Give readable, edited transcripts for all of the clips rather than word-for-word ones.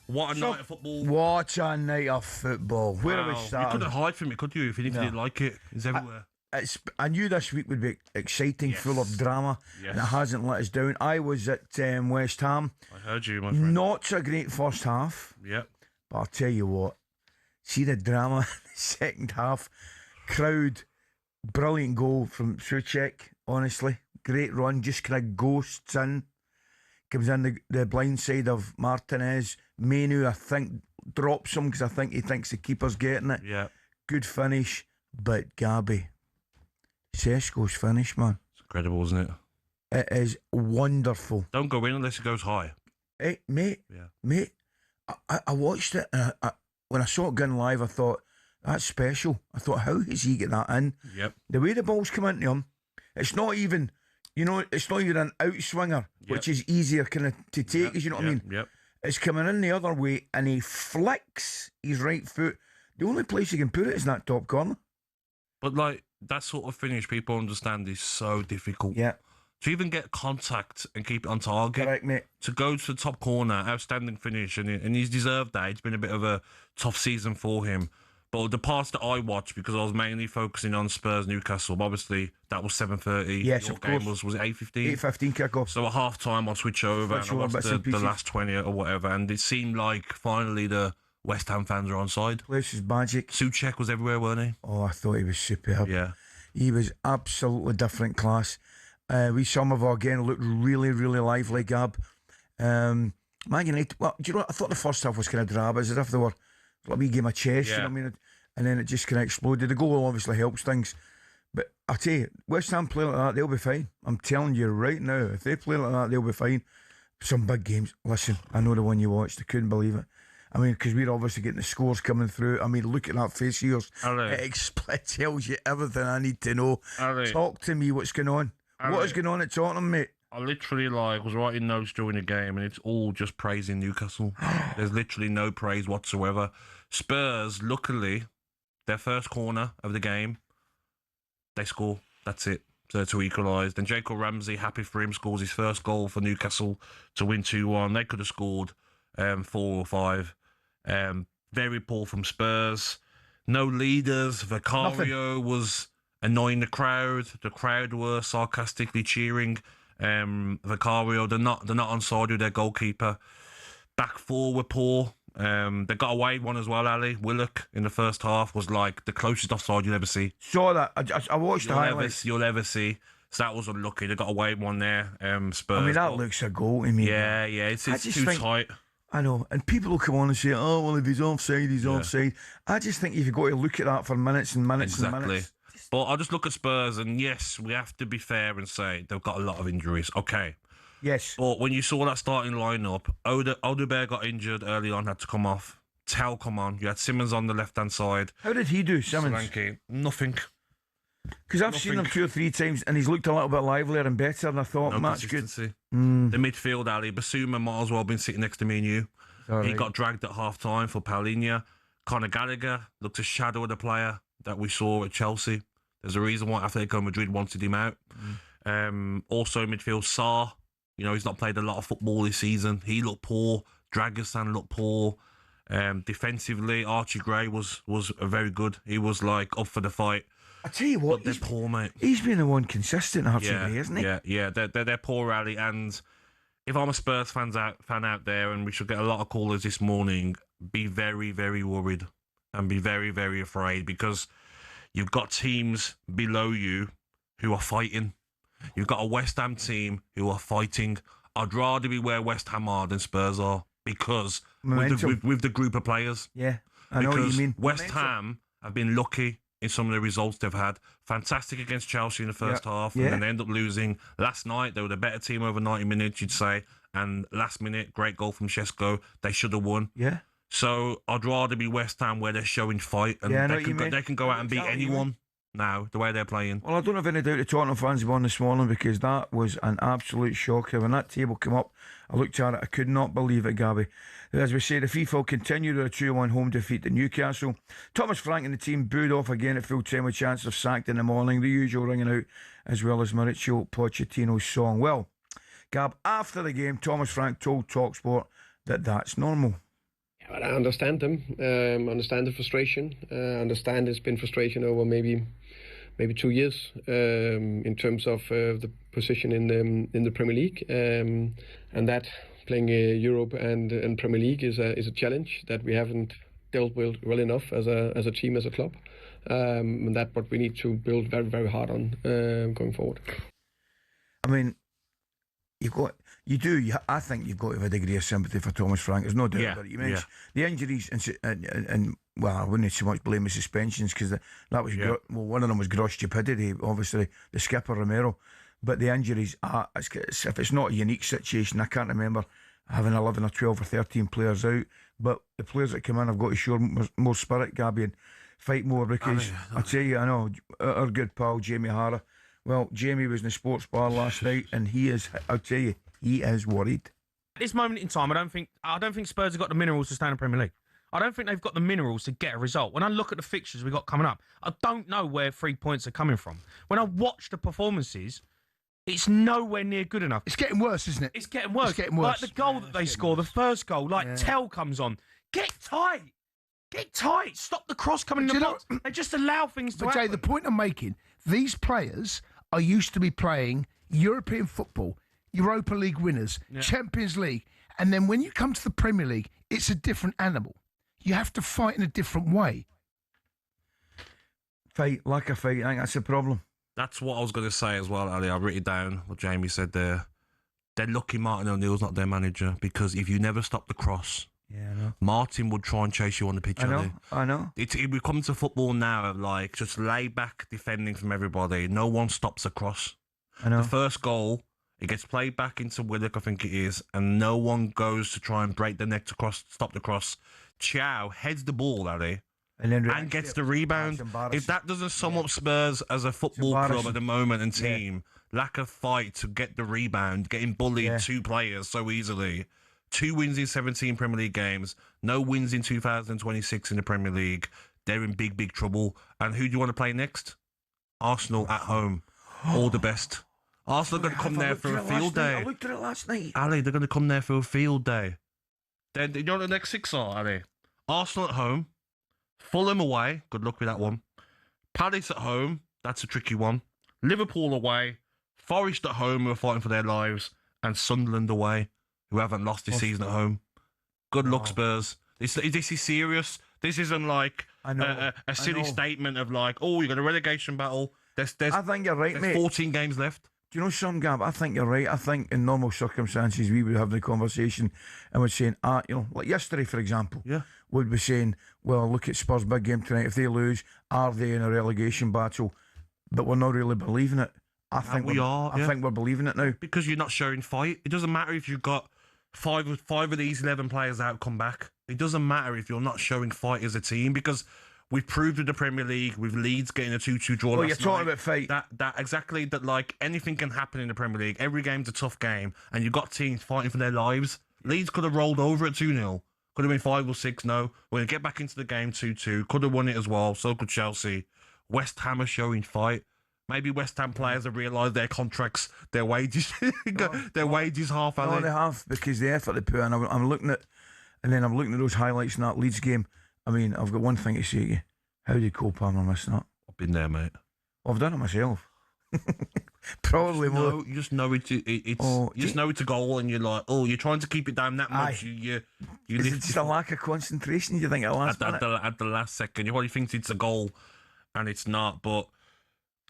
What a night of football. What a night of football. Where are we You starting? couldn't hide from it, could you? If you didn't like it, it's everywhere. I knew this week would be exciting, full of drama, and it hasn't let us down. I was at West Ham. I heard you, my friend. Not a great first half. Yep. But I'll tell you what, see the drama in the second half. Crowd, brilliant goal from Souček, honestly. Great run, just kind of ghosts in. Comes in the blind side of Martinez. Manu, I think, drops him because I think he thinks the keeper's getting it. Yeah. Good finish, but Gabby, Sesko's finish, man. It's incredible, isn't it? It is wonderful. Don't go in unless it goes high. Hey, mate, I watched it, and when I saw it going live, I thought, that's special. I thought, how does he get that in? Yep. The way the ball's come into him, it's not even, it's not even an outswinger, which is easier kind of to take, you know what I mean? Yep. It's coming in the other way, and he flicks his right foot. The only place you can put it is in that top corner. But, like, that sort of finish, people understand, is so difficult. Yeah. To even get contact and keep it on target. Correct, mate. To go to the top corner, outstanding finish, and he's deserved that. It's been a bit of a tough season for him. But the parts that I watched, because I was mainly focusing on Spurs Newcastle, obviously that was 7:30. Yes, Your of game course. was it 8:15? 8:15 kick-off. So at half-time, I'll switch over and I watched the last 20 or whatever, and it seemed like finally the West Ham fans are on side. Place is magic. Souček was everywhere, weren't he? Oh, I thought he was superb. Yeah. He was absolutely different class. Somerville again looked really, really lively, Gab. Man United, well, do you know what? I thought the first half was kind of drab, as if they were like a wee game of chess, you know what I mean? And then it just kind of exploded. The goal obviously helps things. But I tell you, West Ham play like that, they'll be fine. I'm telling you right now, if they play like that, they'll be fine. Some big games. Listen, I know the one you watched. I couldn't believe it. I mean, because we're obviously getting the scores coming through. I mean, look at that face of yours. It tells you everything I need to know. Talk to me, what's going on? What is going on at Tottenham, mate? I literally was writing notes during the game, and it's all just praising Newcastle. There's literally no praise whatsoever. Spurs, luckily, their first corner of the game, they score. That's it. So to equalise. Then Jacob Ramsey, happy for him, scores his first goal for Newcastle to win 2-1. They could have scored 4 or 5. Very poor from Spurs. No leaders. Vicario was annoying the crowd. The crowd were sarcastically cheering Vicario. They're not on side with their goalkeeper. Back four were poor. They got away with one as well, Ali. Willock in the first half was like the closest offside you'll ever see. Saw that. I watched the highlights. You'll ever see. So that was unlucky. They got away with one there. Spurs. I mean, that looks a goal to me. Yeah. It's too tight. I know. And people will come on and say, oh, well, if he's offside, he's offside. I just think you've got to look at that for minutes and minutes and minutes. But I'll just look at Spurs, and yes, we have to be fair and say they've got a lot of injuries. Okay. Yes. But when you saw that starting lineup, Odegaard got injured early on, had to come off. Tell come on. You had Simmons on the left-hand side. How did he do, Simmons? Solanke, nothing. Because I've seen him 2 or 3 times, and he's looked a little bit livelier and better, and I thought, that's good. The midfield, Ali. Basuma might as well have been sitting next to me and you. He got dragged at half-time for Paulinho. Conor Gallagher looked a shadow of the player that we saw at Chelsea. There's a reason why Atletico Madrid wanted him out. Also midfield, Sarr. You know, he's not played a lot of football this season. He looked poor. Dragosan looked poor. Defensively, Archie Gray was very good. He was like up for the fight. I tell you what, they're poor, mate. He's been the one consistent, Archie Gray, isn't he? Yeah. They're poor, Ali. And if I'm a Spurs fan out there, and we should get a lot of callers this morning, be very, very worried and be very, very afraid, because you've got teams below you who are fighting. You've got a West Ham team who are fighting. I'd rather be where West Ham are than Spurs are, because with the group of players. Yeah, I know what you mean. West Ham have been lucky in some of the results they've had. Fantastic against Chelsea in the first half, and then they end up losing. Last night, they were the better team over 90 minutes, you'd say, and last minute, great goal from Sesko. They should have won. Yeah. So I'd rather be West Ham where they're showing fight, and they can go out and beat anyone now, the way they're playing. Well, I don't have any doubt the Tottenham fans won this morning, because that was an absolute shocker. When that table came up, I looked at it, I could not believe it, Gabby. As we say, the FIFA continued with a 2-1 home defeat to Newcastle. Thomas Frank and the team booed off again at full time with chance of sacked in the morning, the usual ringing out, as well as Mauricio Pochettino's song. Well, Gab, after the game, Thomas Frank told talkSPORT that that's normal. But I understand them. Understand the frustration. Understand it's been frustration over maybe 2 years in terms of the position in the Premier League, and that playing Europe and Premier League is a challenge that we haven't dealt with well enough as a team, as a club, and that's what we need to build very, very hard on going forward. I mean, I think you've got to have a degree of sympathy for Thomas Frank. There's no doubt about it. You mentioned the injuries and well, I wouldn't so much blame the suspensions because that was one of them was gross stupidity. Obviously, the skipper Romero, but the injuries if it's not a unique situation, I can't remember having 11 or 12 or 13 players out. But the players that come in have got to show more spirit, Gabby, and fight more because I tell you, I know our good pal Jamie Hara. Well, Jamie was in the sports bar last night, and I'll tell you, he is worried. At this moment in time, I don't think Spurs have got the minerals to stay in the Premier League. I don't think they've got the minerals to get a result. When I look at the fixtures we've got coming up, I don't know where 3 points are coming from. When I watch the performances, it's nowhere near good enough. It's getting worse, isn't it? It's getting worse. It's getting worse. Like the goal that they score, the first goal, Tell comes on. Get tight. Get tight. Stop the cross coming in the box. They just allow things to happen. Jay, the point I'm making, these players are used to be playing European football, Europa League winners, Champions League, and then when you come to the Premier League, it's a different animal. You have to fight in a different way. Lack of fight, I think that's the problem. That's what I was going to say as well, Ali. I've written down what Jamie said there. They're lucky Martin O'Neill's not their manager, because if you never stop the cross, I know. Martin would try and chase you on the pitch. I know. We come to football now of like just lay back defending from everybody. No one stops a cross. I know. The first goal, it gets played back into Willock, I think it is, and no one goes to try and break the neck to stop the cross. Chow heads the ball, Ali, and gets the rebound. If that doesn't sum up Spurs as a football club at the moment and team, lack of fight to get the rebound, getting bullied 2 players so easily. 2 wins in 17 Premier League games, no wins in 2026 in the Premier League. They're in big, big trouble. And who do you want to play next? Arsenal at home. All the best. Arsenal are going to come there for a field day. I looked at it last night. Ali, they're going to come there for a field day. Then you know what the next 6 are, Ali? Arsenal at home. Fulham away. Good luck with that one. Palace at home. That's a tricky one. Liverpool away. Forest at home, who are fighting for their lives. And Sunderland away, who haven't lost this season at home. Good luck, Spurs. This is serious. This isn't like a silly statement of like, oh, you've got a relegation battle. I think you're right, mate. 14 games left. Do you know something, Gab? I think you're right. I think in normal circumstances we would have the conversation and would saying, like yesterday, for example, would be saying, well, look at Spurs' big game tonight. If they lose, are they in a relegation battle? But we're not really believing it. I think we're believing it now. Because you're not showing fight. It doesn't matter if you've got five of these 11 players out come back. It doesn't matter if you're not showing fight as a team, because we've proved in the Premier League with Leeds getting a 2-2 draw last night. You're talking about fight. That like anything can happen in the Premier League. Every game's a tough game, and you've got teams fighting for their lives. Leeds could have rolled over at 2-0. Could have been 5 or 6. No, we're going to get back into the game 2-2. Could have won it as well. So could Chelsea. West Ham are showing fight. Maybe West Ham players have realised their contracts, their wages, wages half. No, they have, because the effort they put in. I'm looking at those highlights in that Leeds game. I mean, I've got one thing to say to you. How did Cole Palmer miss that? I've been there, mate. Well, I've done it myself. Probably more. You just know it's a goal, and you're like, oh, you're trying to keep it down that much. You Is it just a lack of concentration? You think at the last second, you probably think it's a goal, and it's not. But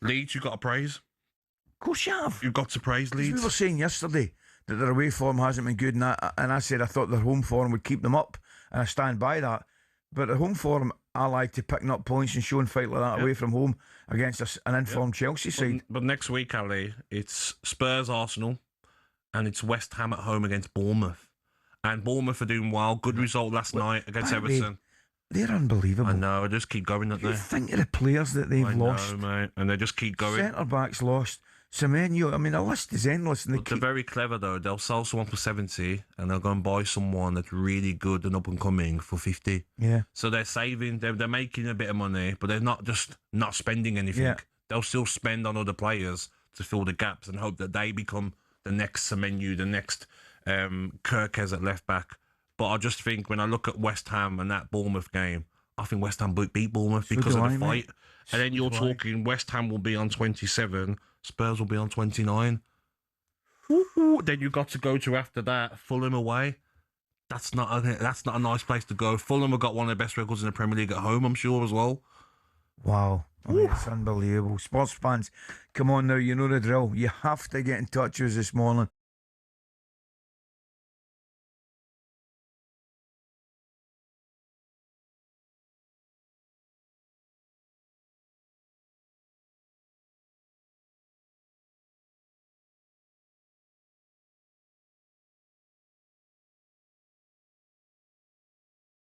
Leeds, you've got to praise. Of course you have. You've got to praise Leeds. We were saying yesterday that their away form hasn't been good, and I said I thought their home form would keep them up, and I stand by that. But the home form, I like to picking up points and showing fight like that away from home against an informed Chelsea side. But next week, Ali, it's Spurs, Arsenal, and it's West Ham at home against Bournemouth. And Bournemouth are doing well. Good result last night against Everton. They're unbelievable. I know. They just keep going, don't they? Think of the players that they've lost. I know, mate. And they just keep going. Centre-backs lost. Semenyo, I mean, the list is endless. And they're very clever, though. They'll sell someone for 70 and they'll go and buy someone that's really good and up and coming for 50. Yeah. So they're saving, they're making a bit of money, but they're not just not spending anything. Yeah. They'll still spend on other players to fill the gaps and hope that they become the next Semenyo, the next Kirkes at left back. But I just think when I look at West Ham and that Bournemouth game, I think West Ham beat Bournemouth So because do of the I, fight. mate. And then you're So do I. talking West Ham will be on 27, Spurs will be on 29. Then you got to go to after that Fulham away. That's not a nice place to go. Fulham have got one of the best records in the Premier League at home, I'm sure, as well. Wow. I mean, it's unbelievable. Sports fans, come on now, you know the drill. You have to get in touch with us this morning.